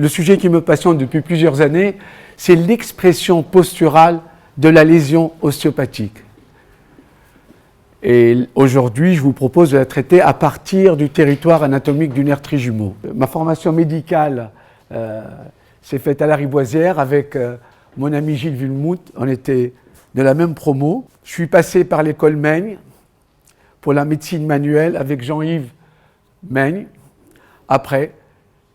Le sujet qui me passionne depuis plusieurs années, c'est l'expression posturale de la lésion ostéopathique. Et aujourd'hui, je vous propose de la traiter à partir du territoire anatomique du nerf trijumeau. Ma formation médicale s'est faite à la Rivoisière avec mon ami Gilles Villemout. On était de la même promo. Je suis passé par l'école Meigne pour la médecine manuelle avec Jean-Yves Meigne. Après,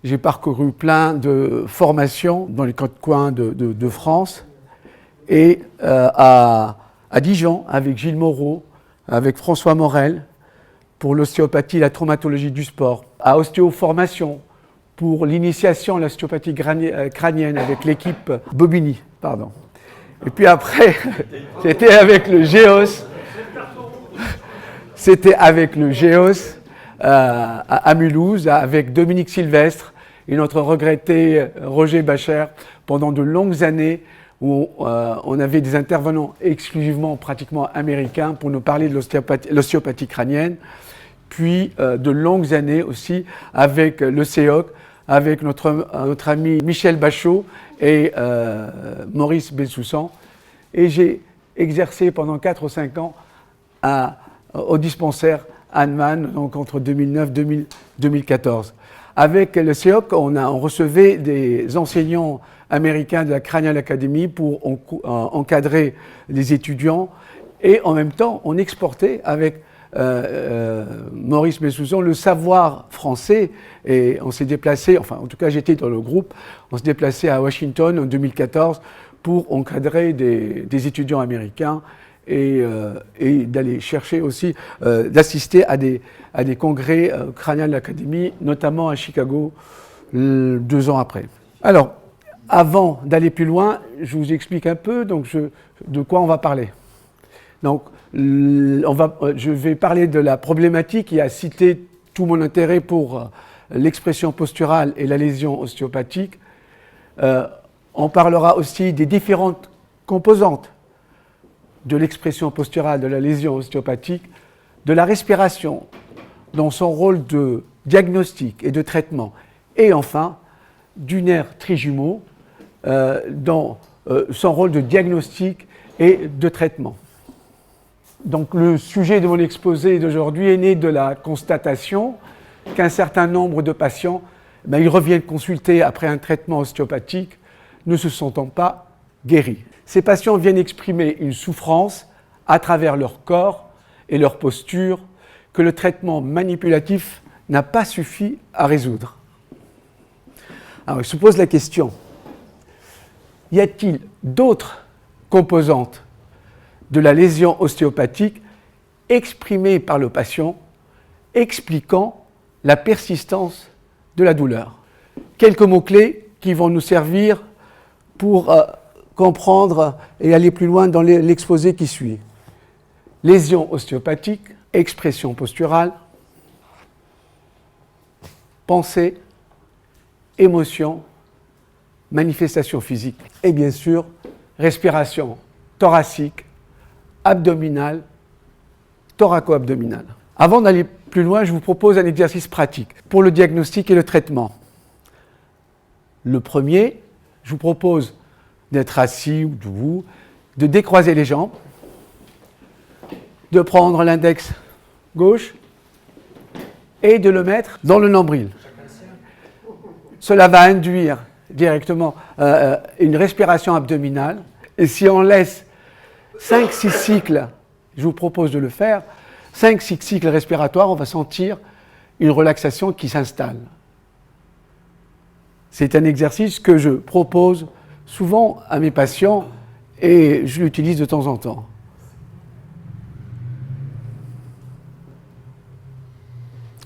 j'ai parcouru plein de formations dans les quatre coins de France et à Dijon avec Gilles Moreau, avec François Morel pour l'ostéopathie et la traumatologie du sport, à Ostéoformation pour l'initiation à l'ostéopathie crânienne avec l'équipe Bobigny, pardon. Et puis après, c'était avec le GEOS. C'était avec le GEOS à Mulhouse, avec Dominique Sylvestre et notre regretté Roger Bacher pendant de longues années où on avait des intervenants exclusivement, pratiquement américains pour nous parler de l'ostéopathie crânienne. Puis de longues années aussi avec le CEOC, avec notre ami Michel Bachot et Maurice Bessoussan. Et j'ai exercé pendant 4 ou 5 ans au dispensaire Hahnemann, donc entre 2009 et 2014. Avec le CEOC, on recevait des enseignants américains de la Cranial Academy pour encadrer les étudiants et en même temps, on exportait avec Maurice Bessoussan le savoir français et on s'est déplacé, enfin en tout cas j'étais dans le groupe, on s'est déplacé à Washington en 2014 pour encadrer des étudiants américains et d'aller chercher aussi, d'assister à des congrès Cranial Academy, notamment à Chicago 2 ans après. Alors, avant d'aller plus loin, je vous explique un peu de quoi on va parler. Donc, je vais parler de la problématique qui a cité tout mon intérêt pour l'expression posturale et la lésion ostéopathique. On parlera aussi des différentes composantes de l'expression posturale de la lésion ostéopathique, de la respiration dans son rôle de diagnostic et de traitement, et enfin du nerf trijumeau dans son rôle de diagnostic et de traitement. Donc le sujet de mon exposé d'aujourd'hui est né de la constatation qu'un certain nombre de patients, ils reviennent consulter après un traitement ostéopathique, ne se sentant pas guéris. Ces patients viennent exprimer une souffrance à travers leur corps et leur posture que le traitement manipulatif n'a pas suffi à résoudre. Alors il se pose la question, y a-t-il d'autres composantes de la lésion ostéopathique exprimée par le patient expliquant la persistance de la douleur? Quelques mots-clés qui vont nous servir pour comprendre et aller plus loin dans l'exposé qui suit. Lésion ostéopathique, expression posturale, pensée, émotion, manifestation physique et bien sûr respiration thoracique, abdominale, thoraco-abdominale. Avant d'aller plus loin, je vous propose un exercice pratique pour le diagnostic et le traitement. Le premier, je vous propose d'être assis ou debout, de décroiser les jambes, de prendre l'index gauche et de le mettre dans le nombril. Cela va induire directement une respiration abdominale. Et si on laisse 5-6 cycles, je vous propose de le faire, 5-6 cycles respiratoires, on va sentir une relaxation qui s'installe. C'est un exercice que je propose souvent à mes patients et je l'utilise de temps en temps.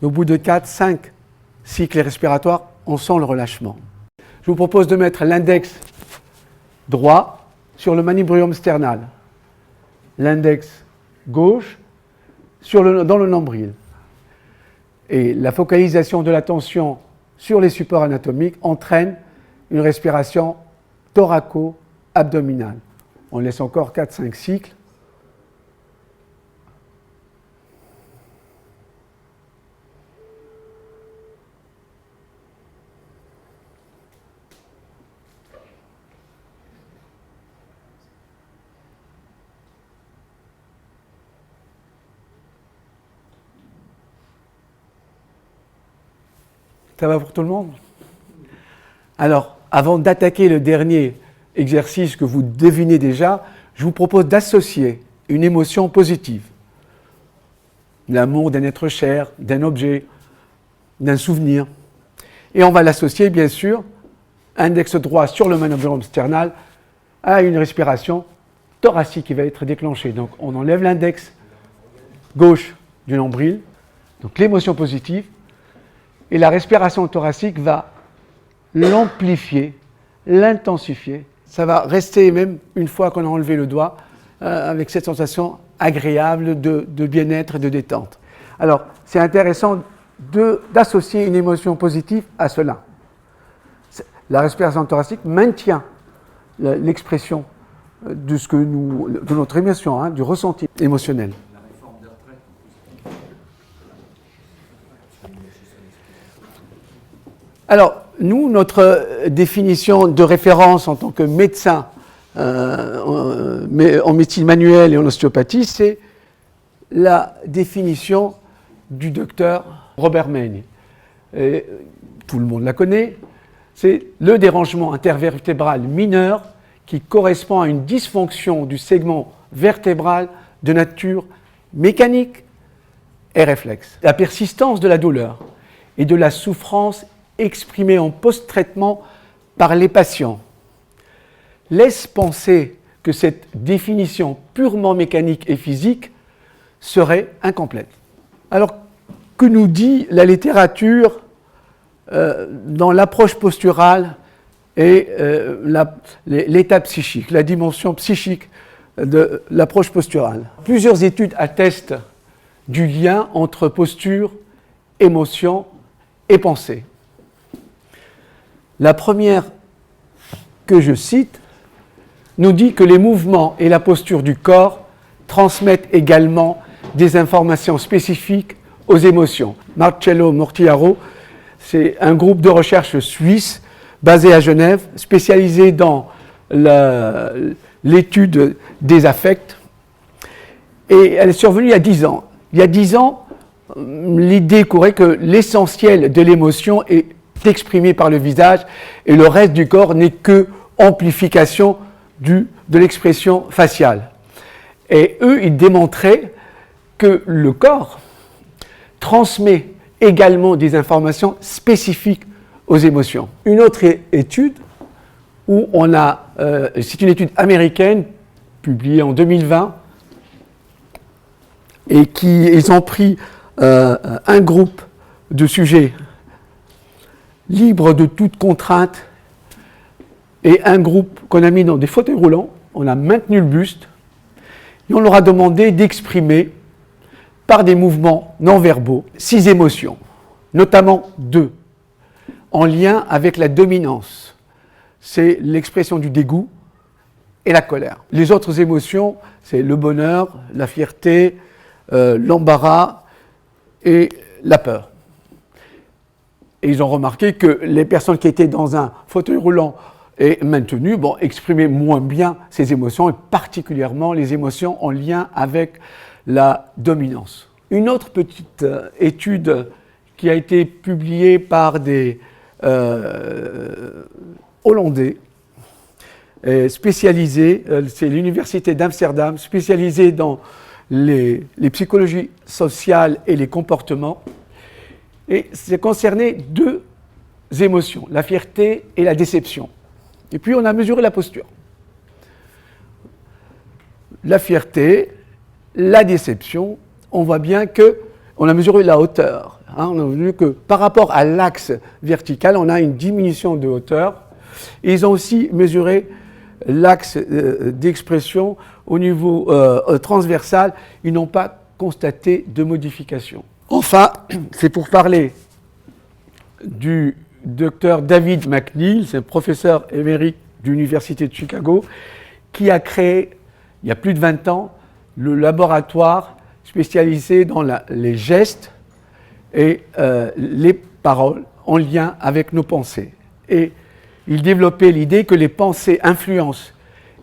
Au bout de 4-5 cycles respiratoires, on sent le relâchement. Je vous propose de mettre l'index droit sur le manubrium sternal, l'index gauche dans le nombril. Et la focalisation de l'attention sur les supports anatomiques entraîne une respiration thoraco-abdominale. On laisse encore 4-5 cycles. Ça va pour tout le monde? Alors, avant d'attaquer le dernier exercice que vous devinez déjà, je vous propose d'associer une émotion positive. L'amour d'un être cher, d'un objet, d'un souvenir. Et on va l'associer, bien sûr, index droit sur le manovrum sternal, à une respiration thoracique qui va être déclenchée. Donc, on enlève l'index gauche du nombril, donc l'émotion positive, et la respiration thoracique va l'amplifier, l'intensifier. Ça va rester même une fois qu'on a enlevé le doigt, avec cette sensation agréable de bien-être et de détente. Alors, c'est intéressant d'associer une émotion positive à cela. La respiration thoracique maintient l'expression de notre émotion, du ressenti émotionnel. Alors, nous, notre définition de référence en tant que médecin en médecine manuelle et en ostéopathie, c'est la définition du docteur Robert Menge. Et tout le monde la connaît. C'est le dérangement intervertébral mineur qui correspond à une dysfonction du segment vertébral de nature mécanique et réflexe. La persistance de la douleur et de la souffrance exprimée en post-traitement par les patients laisse penser que cette définition purement mécanique et physique serait incomplète. Alors, que nous dit la littérature dans l'approche posturale et l'état psychique, la dimension psychique de l'approche posturale? Plusieurs études attestent du lien entre posture, émotion et pensée. La première que je cite nous dit que les mouvements et la posture du corps transmettent également des informations spécifiques aux émotions. Marcello Mortillaro, c'est un groupe de recherche suisse basé à Genève, spécialisé dans l'étude des affects. Et elle est survenue il y a 10 ans. Il y a 10 ans, l'idée courait que l'essentiel de l'émotion est exprimé par le visage et le reste du corps n'est que amplification de l'expression faciale. Et eux, ils démontraient que le corps transmet également des informations spécifiques aux émotions. Une autre étude, c'est une étude américaine publiée en 2020, et ils ont pris un groupe de sujets libres de toute contrainte et un groupe qu'on a mis dans des fauteuils roulants. On a maintenu le buste et on leur a demandé d'exprimer par des mouvements non verbaux 6 émotions, notamment 2, en lien avec la dominance. C'est l'expression du dégoût et la colère. Les autres émotions, c'est le bonheur, la fierté, l'embarras et la peur. Et ils ont remarqué que les personnes qui étaient dans un fauteuil roulant et maintenues exprimaient moins bien ces émotions, et particulièrement les émotions en lien avec la dominance. Une autre petite étude qui a été publiée par des Hollandais spécialisés, c'est l'Université d'Amsterdam, spécialisée dans les psychologies sociales et les comportements. Et c'est concerné 2 émotions, la fierté et la déception. Et puis on a mesuré la posture. La fierté, la déception, on voit bien qu'on a mesuré la hauteur. On a vu que par rapport à l'axe vertical, on a une diminution de hauteur. Et ils ont aussi mesuré l'axe d'expression au niveau transversal. Ils n'ont pas constaté de modification. Enfin, c'est pour parler du docteur David McNeil, c'est un professeur émérite de l'Université de Chicago, qui a créé, il y a plus de 20 ans, le laboratoire spécialisé dans les gestes et les paroles en lien avec nos pensées. Et il développait l'idée que les pensées influencent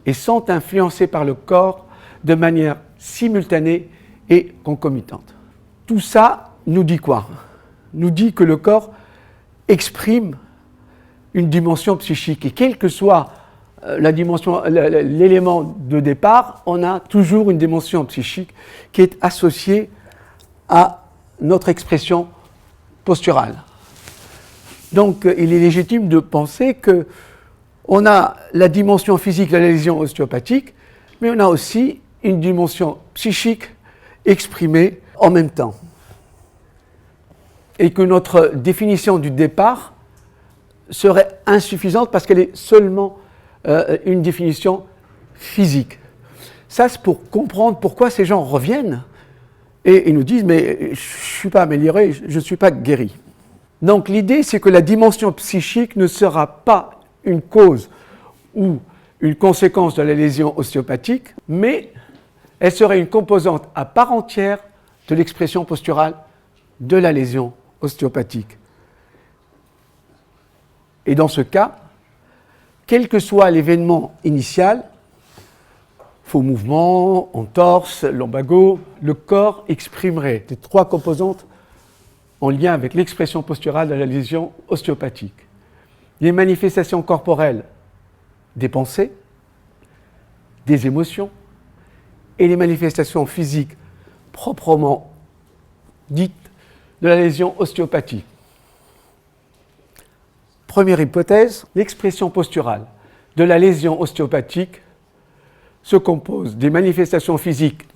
et sont influencées par le corps de manière simultanée et concomitante. Tout ça nous dit quoi? Nous dit que le corps exprime une dimension psychique. Et quelle que soit la dimension, l'élément de départ, on a toujours une dimension psychique qui est associée à notre expression posturale. Donc, il est légitime de penser qu'on a la dimension physique de la lésion ostéopathique, mais on a aussi une dimension psychique exprimée en même temps. Et que notre définition du départ serait insuffisante parce qu'elle est seulement une définition physique. Ça, c'est pour comprendre pourquoi ces gens reviennent et ils nous disent « mais je ne suis pas amélioré, je ne suis pas guéri ». Donc l'idée, c'est que la dimension psychique ne sera pas une cause ou une conséquence de la lésion ostéopathique, mais elle serait une composante à part entière de l'expression posturale de la lésion ostéopathique. Et dans ce cas, quel que soit l'événement initial, faux mouvement, entorse, lumbago, le corps exprimerait les trois composantes en lien avec l'expression posturale de la lésion ostéopathique. Les manifestations corporelles des pensées, des émotions et les manifestations physiques proprement dites de la lésion ostéopathique. Première hypothèse, l'expression posturale de la lésion ostéopathique se compose des manifestations physiques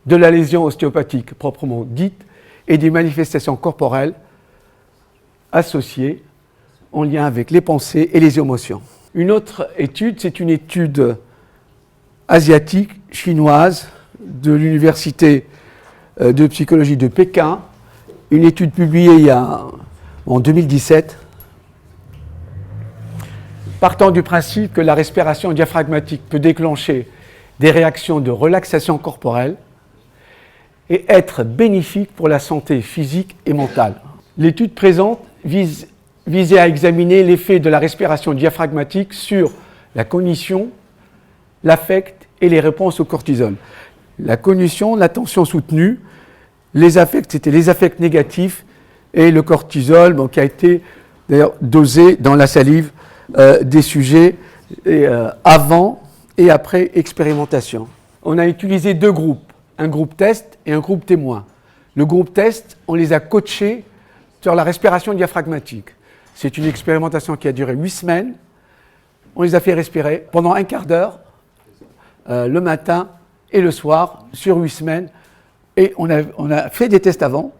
de la lésion ostéopathique proprement dite et des manifestations corporelles associées en lien avec les pensées et les émotions. Une autre étude, c'est une étude asiatique, chinoise, de l'université de psychologie de Pékin, une étude publiée en 2017, partant du principe que la respiration diaphragmatique peut déclencher des réactions de relaxation corporelle et être bénéfique pour la santé physique et mentale. L'étude présente visait à examiner l'effet de la respiration diaphragmatique sur la cognition, l'affect et les réponses au cortisol. La cognition, l'attention soutenue, les affects, c'était les affects négatifs et le cortisol, qui a été d'ailleurs dosé dans la salive des sujets avant et après expérimentation. On a utilisé deux groupes, un groupe test et un groupe témoin. Le groupe test, on les a coachés sur la respiration diaphragmatique. C'est une expérimentation qui a duré 8 semaines. On les a fait respirer pendant un quart d'heure, le matin et le soir, sur 8 semaines. Et on a fait des tests avant,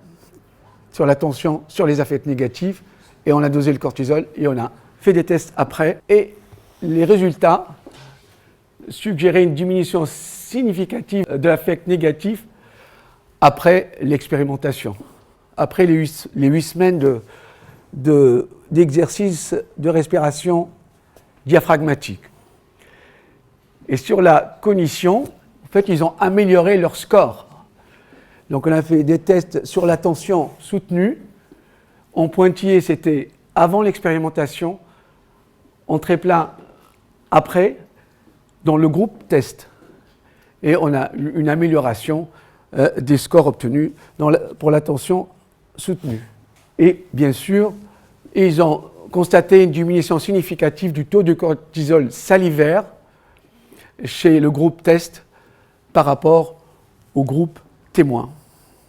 sur la tension, sur les affects négatifs, et on a dosé le cortisol, et on a fait des tests après. Et les résultats suggéraient une diminution significative de l'affect négatif après l'expérimentation, après les 8 semaines d'exercice de respiration diaphragmatique. Et sur la cognition, en fait, ils ont amélioré leur score. Donc on a fait des tests sur l'attention soutenue. En pointillé, c'était avant l'expérimentation, en tréplain après, dans le groupe test. Et on a eu une amélioration des scores obtenus pour l'attention soutenue. Et bien sûr, ils ont constaté une diminution significative du taux de cortisol salivaire chez le groupe test par rapport au groupe témoin.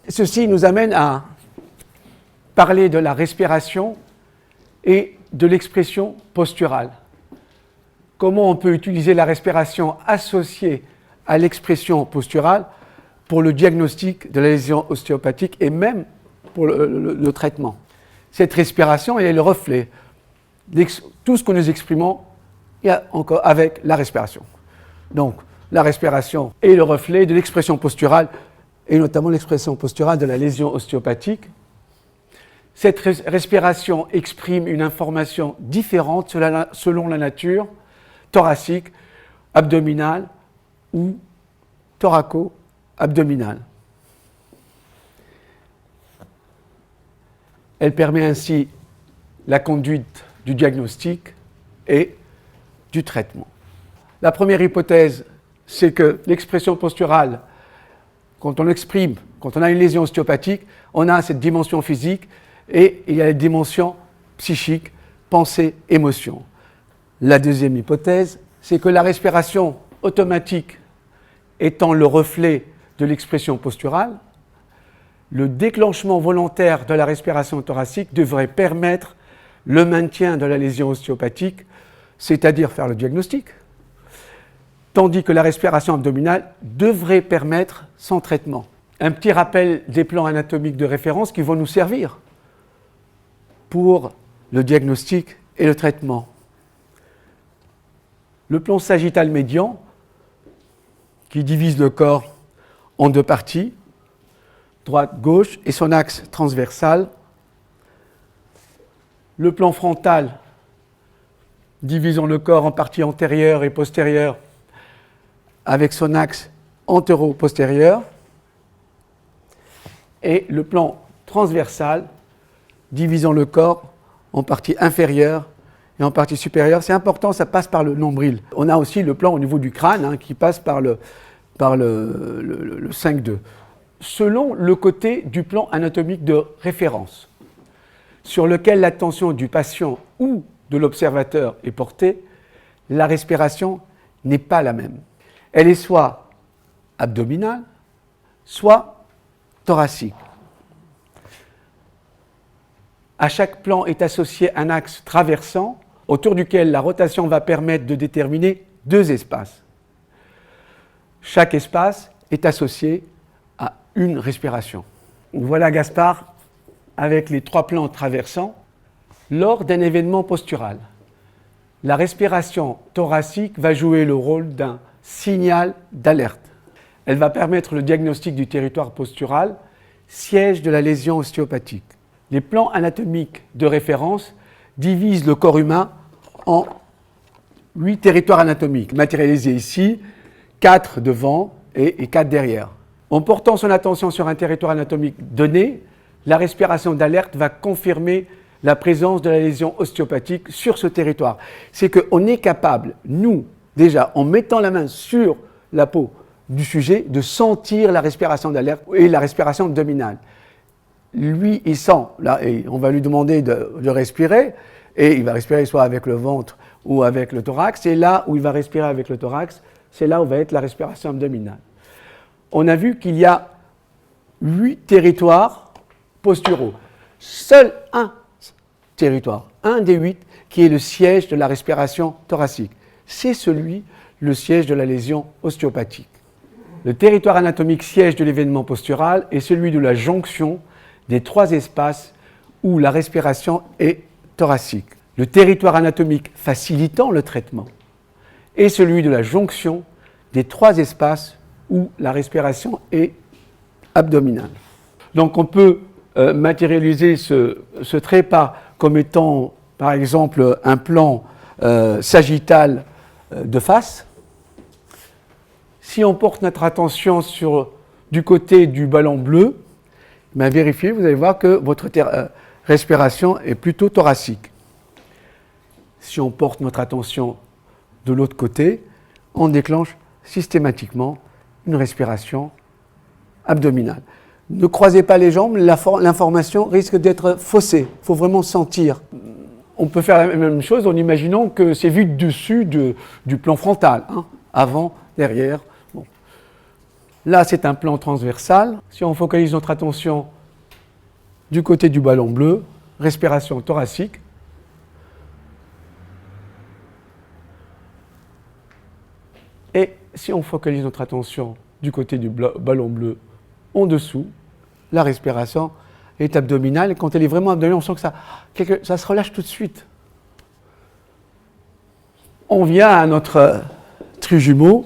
Ceci nous amène à parler de la respiration et de l'expression posturale. Comment on peut utiliser la respiration associée à l'expression posturale pour le diagnostic de la lésion ostéopathique et même pour le traitement. Cette respiration est le reflet de tout ce que nous exprimons encore avec la respiration. Donc, la respiration est le reflet de l'expression posturale, et notamment l'expression posturale de la lésion ostéopathique. Cette respiration exprime une information différente selon la nature, thoracique, abdominale ou thoraco-abdominale. Elle permet ainsi la conduite du diagnostic et du traitement. La première hypothèse, c'est que l'expression posturale, quand on a une lésion ostéopathique, on a cette dimension physique, et il y a la dimension psychique, pensée, émotion. La deuxième hypothèse, c'est que la respiration automatique étant le reflet de l'expression posturale, le déclenchement volontaire de la respiration thoracique devrait permettre le maintien de la lésion ostéopathique, c'est-à-dire faire le diagnostic, tandis que la respiration abdominale devrait permettre son traitement. Un petit rappel des plans anatomiques de référence qui vont nous servir pour le diagnostic et le traitement. Le plan sagittal médian, qui divise le corps en deux parties, droite-gauche, et son axe transversal. Le plan frontal, divisant le corps en parties antérieures et postérieures, avec son axe antéro-postérieur. Et le plan transversal, divisant le corps en partie inférieure et en partie supérieure. C'est important, ça passe par le nombril. On a aussi le plan au niveau du crâne qui passe par le 5-2. Selon le côté du plan anatomique de référence, sur lequel l'attention du patient ou de l'observateur est portée, la respiration n'est pas la même. Elle est soit abdominale, soit thoracique. À chaque plan est associé un axe traversant autour duquel la rotation va permettre de déterminer deux espaces. Chaque espace est associé à une respiration. Voilà Gaspard avec les trois plans traversants. Lors d'un événement postural, la respiration thoracique va jouer le rôle d'un signal d'alerte. Elle va permettre le diagnostic du territoire postural, siège de la lésion ostéopathique. Les plans anatomiques de référence divisent le corps humain en 8 territoires anatomiques, matérialisés ici, 4 devant et 4 derrière. En portant son attention sur un territoire anatomique donné, la respiration d'alerte va confirmer la présence de la lésion ostéopathique sur ce territoire. C'est qu'on est capable, nous, déjà, en mettant la main sur la peau du sujet, de sentir la respiration d'alerte et la respiration abdominale. Lui, il sent, là, et on va lui demander de respirer, et il va respirer soit avec le ventre ou avec le thorax, et là où il va respirer avec le thorax, c'est là où va être la respiration abdominale. On a vu qu'il y a 8 territoires posturaux. Seul un territoire, un des 8, qui est le siège de la respiration thoracique. C'est celui, le siège de la lésion ostéopathique. Le territoire anatomique siège de l'événement postural est celui de la jonction des 3 espaces où la respiration est thoracique. Le territoire anatomique facilitant le traitement est celui de la jonction des 3 espaces où la respiration est abdominale. Donc on peut matérialiser ce trait comme étant, par exemple, un plan sagittal de face. Si on porte notre attention du côté du ballon bleu, vérifiez, vous allez voir que votre respiration est plutôt thoracique. Si on porte notre attention de l'autre côté, on déclenche systématiquement une respiration abdominale. Ne croisez pas les jambes, l'information risque d'être faussée. Il faut vraiment sentir. On peut faire la même chose en imaginant que c'est vu dessus du plan frontal, avant, derrière. Bon. Là, c'est un plan transversal. Si on focalise notre attention du côté du ballon bleu, respiration thoracique. Et si on focalise notre attention du côté du ballon bleu en dessous, la respiration est abdominale. Et quand elle est vraiment abdominale, on sent que ça se relâche tout de suite. On vient à notre trijumeau.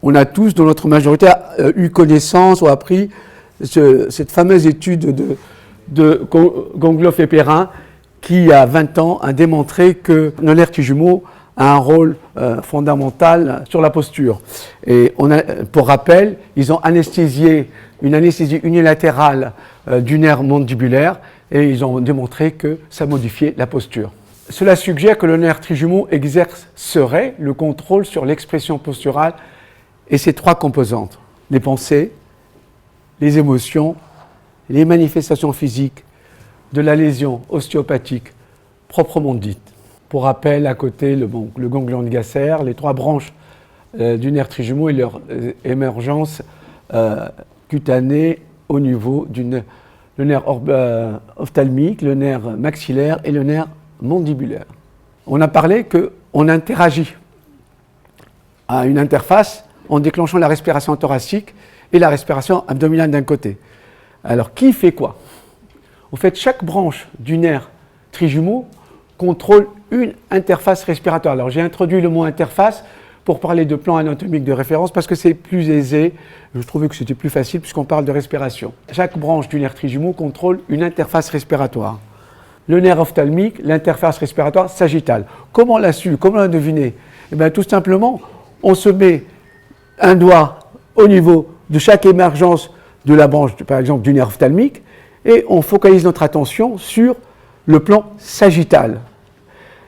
On a tous, dans notre majorité, eu connaissance ou appris cette fameuse étude de Gangloff et Perrin qui, à 20 ans, a démontré que le nerf trijumeau a un rôle fondamental sur la posture. Et pour rappel, ils ont anesthésié une anesthésie unilatérale du nerf mandibulaire et ils ont démontré que ça modifiait la posture. Cela suggère que le nerf trijumeau exercerait le contrôle sur l'expression posturale et ses 3 composantes, les pensées, les émotions, les manifestations physiques de la lésion ostéopathique proprement dite. Pour rappel, à côté, le ganglion de Gasser, les 3 branches du nerf trijumeau et leur émergence cutanée au niveau le nerf ophtalmique, le nerf maxillaire et le nerf mandibulaire. On a parlé qu'on interagit à une interface en déclenchant la respiration thoracique et la respiration abdominale d'un côté. Alors, qui fait quoi? En fait, chaque branche du nerf trijumeau contrôle une interface respiratoire. Alors, j'ai introduit le mot interface pour parler de plan anatomique de référence parce que c'est plus aisé. Je trouvais que c'était plus facile puisqu'on parle de respiration. Chaque branche du nerf trijumeau contrôle une interface respiratoire. Le nerf ophtalmique, l'interface respiratoire sagittale. Comment on l'a su? Comment on l'a deviné? Eh bien, tout simplement, on se met un doigt au niveau de chaque émergence de la branche, par exemple, du nerf ophtalmique, et on focalise notre attention sur le plan sagittal.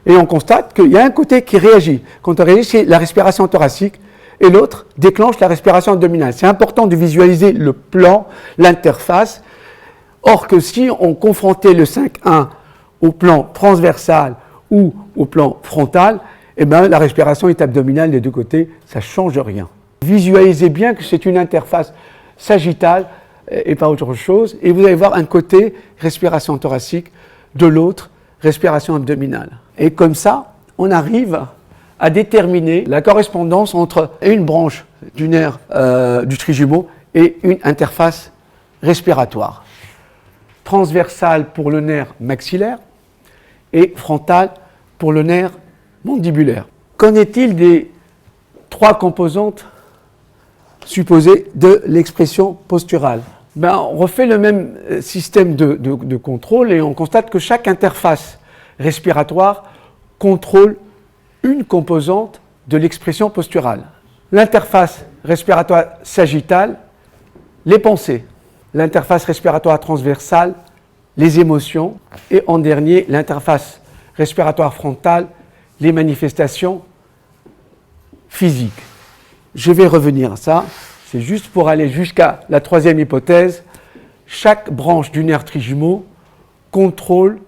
Et on constate qu'il y a un côté qui réagit. Quand on réagit, c'est la respiration thoracique, et l'autre déclenche la respiration abdominale. C'est important de visualiser le plan, l'interface. Or que si on confrontait le 5-1 au plan transversal ou au plan frontal, eh bien, la respiration est abdominale des deux côtés, ça ne change rien. Visualisez bien que c'est une interface sagittale et pas autre chose, et vous allez voir un côté respiration thoracique, de l'autre respiration abdominale. Et comme ça, on arrive à déterminer la correspondance entre une branche du nerf du trijumeau et une interface respiratoire. Transversale pour le nerf maxillaire et frontale pour le nerf mandibulaire. Qu'en est-il des 3 composantes supposées de l'expression posturale? On refait le même système de contrôle et on constate que chaque interface respiratoire contrôle une composante de l'expression posturale. L'interface respiratoire sagittale, les pensées. L'interface respiratoire transversale, les émotions. Et en dernier, l'interface respiratoire frontale, les manifestations physiques. Je vais revenir à ça. C'est juste pour aller jusqu'à la 3e hypothèse. Chaque branche du nerf trijumeau contrôle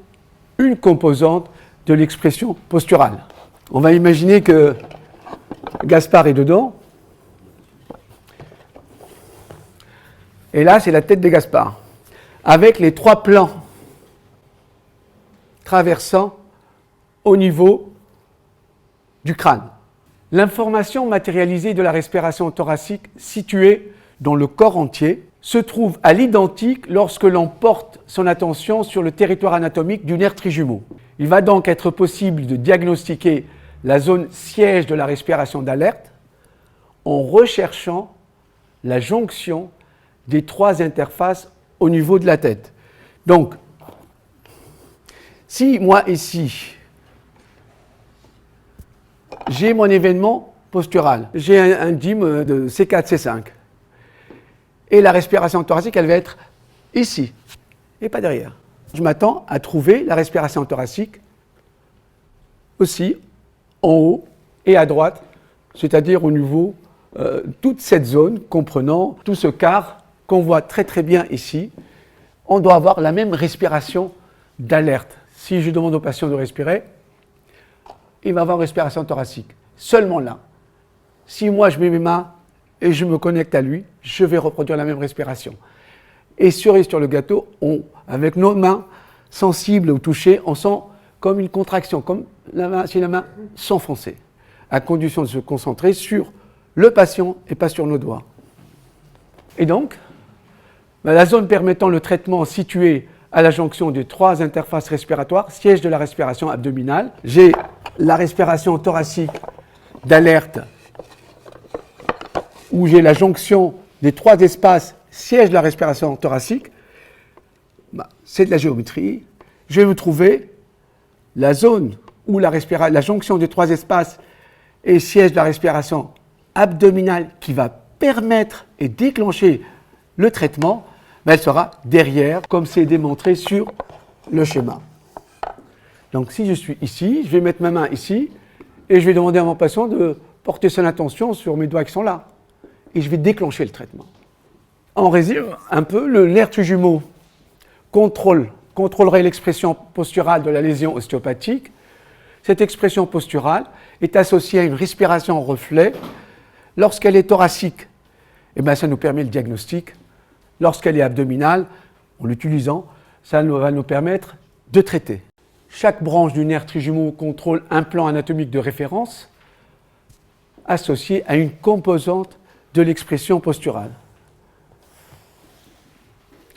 une composante de l'expression posturale. On va imaginer que Gaspard est dedans. Et là, c'est la tête de Gaspard, avec les 3 plans traversant au niveau du crâne. L'information matérialisée de la respiration thoracique située dans le corps entier se trouve à l'identique lorsque l'on porte son attention sur le territoire anatomique du nerf trijumeau. Il va donc être possible de diagnostiquer la zone siège de la respiration d'alerte en recherchant la jonction des 3 interfaces au niveau de la tête. Donc, si moi ici, j'ai mon événement postural, j'ai un DIM de C4, C5, et la respiration thoracique, elle va être ici, et pas derrière. Je m'attends à trouver la respiration thoracique aussi en haut et à droite, c'est-à-dire au niveau toute cette zone comprenant tout ce quart qu'on voit très très bien ici. On doit avoir la même respiration d'alerte. Si je demande au patient de respirer, il va avoir une respiration thoracique. Seulement là. Si moi je mets mes mains et je me connecte à lui, je vais reproduire la même respiration. Et cerise sur le gâteau, avec nos mains sensibles au toucher, on sent comme une contraction, comme si la main s'enfonçait, à condition de se concentrer sur le patient et pas sur nos doigts. Et donc, la zone permettant le traitement située à la jonction des 3 interfaces respiratoires, siège de la respiration abdominale. J'ai la respiration thoracique d'alerte, où j'ai la jonction des 3 espaces, siège de la respiration thoracique. C'est de la géométrie. Je vais vous trouver la zone où la jonction des 3 espaces est siège de la respiration abdominale qui va permettre et déclencher le traitement. Elle sera derrière, comme c'est démontré sur le schéma. Donc si je suis ici, je vais mettre ma main ici et je vais demander à mon patient de porter son attention sur mes doigts qui sont là. Et je vais déclencher le traitement. En résumé, un peu, le nerf trijumeau contrôle contrôlerait l'expression posturale de la lésion ostéopathique. Cette expression posturale est associée à une respiration en reflet. Lorsqu'elle est thoracique, eh bien, ça nous permet le diagnostic. Lorsqu'elle est abdominale, en l'utilisant, ça va nous permettre de traiter. Chaque branche du nerf trijumeau contrôle un plan anatomique de référence associé à une composante de l'expression posturale.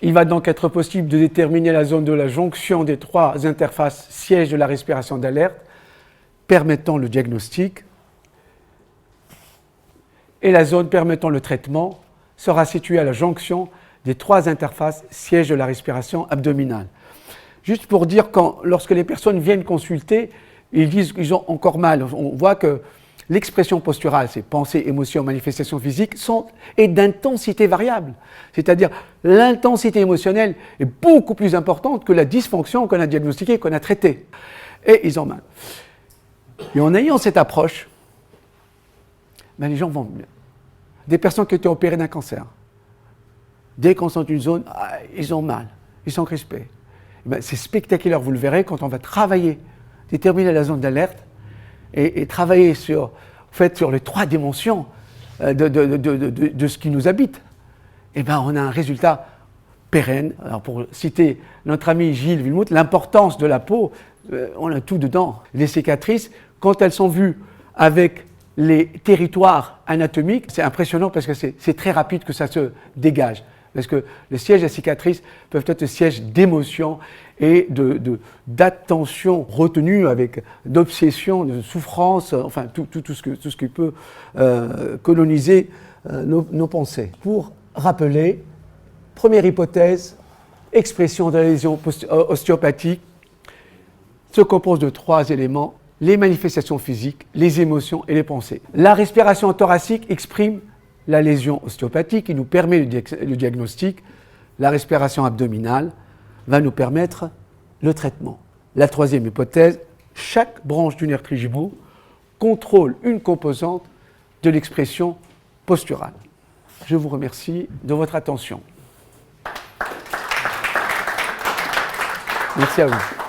Il va donc être possible de déterminer la zone de la jonction des trois interfaces siège de la respiration d'alerte, permettant le diagnostic, et la zone permettant le traitement sera située à la jonction des trois interfaces siège de la respiration abdominale. Juste pour dire, lorsque les personnes viennent consulter, ils disent qu'ils ont encore mal. On voit que l'expression posturale, ces pensées, émotions, manifestations physiques, est d'intensité variable. C'est-à-dire, l'intensité émotionnelle est beaucoup plus importante que la dysfonction qu'on a diagnostiquée, qu'on a traitée. Et ils ont mal. Et en ayant cette approche, ben les gens vont mieux. Des personnes qui ont été opérées d'un cancer, dès qu'on sent une zone, ils ont mal, ils sont crispés. Ben, c'est spectaculaire, vous le verrez, quand on va travailler, déterminer la zone d'alerte et travailler sur les trois dimensions de ce qui nous habite. Et ben, on a un résultat pérenne. Alors pour citer notre ami Gilles Villemout, l'importance de la peau, on a tout dedans. Les cicatrices, quand elles sont vues avec les territoires anatomiques, c'est impressionnant parce que c'est très rapide que ça se dégage. Parce que les sièges à cicatrices peuvent être des sièges d'émotion et d'attention retenue, avec d'obsession, de souffrance, enfin tout ce qui peut coloniser nos pensées. Pour rappeler, première hypothèse, expression de la lésion ostéopathique se compose de trois éléments: les manifestations physiques, les émotions et les pensées. La respiration thoracique exprime la lésion ostéopathique qui nous permet le diagnostic. La respiration abdominale va nous permettre le traitement. La troisième hypothèse, chaque branche du nerf trijumeau contrôle une composante de l'expression posturale. Je vous remercie de votre attention. Merci à vous.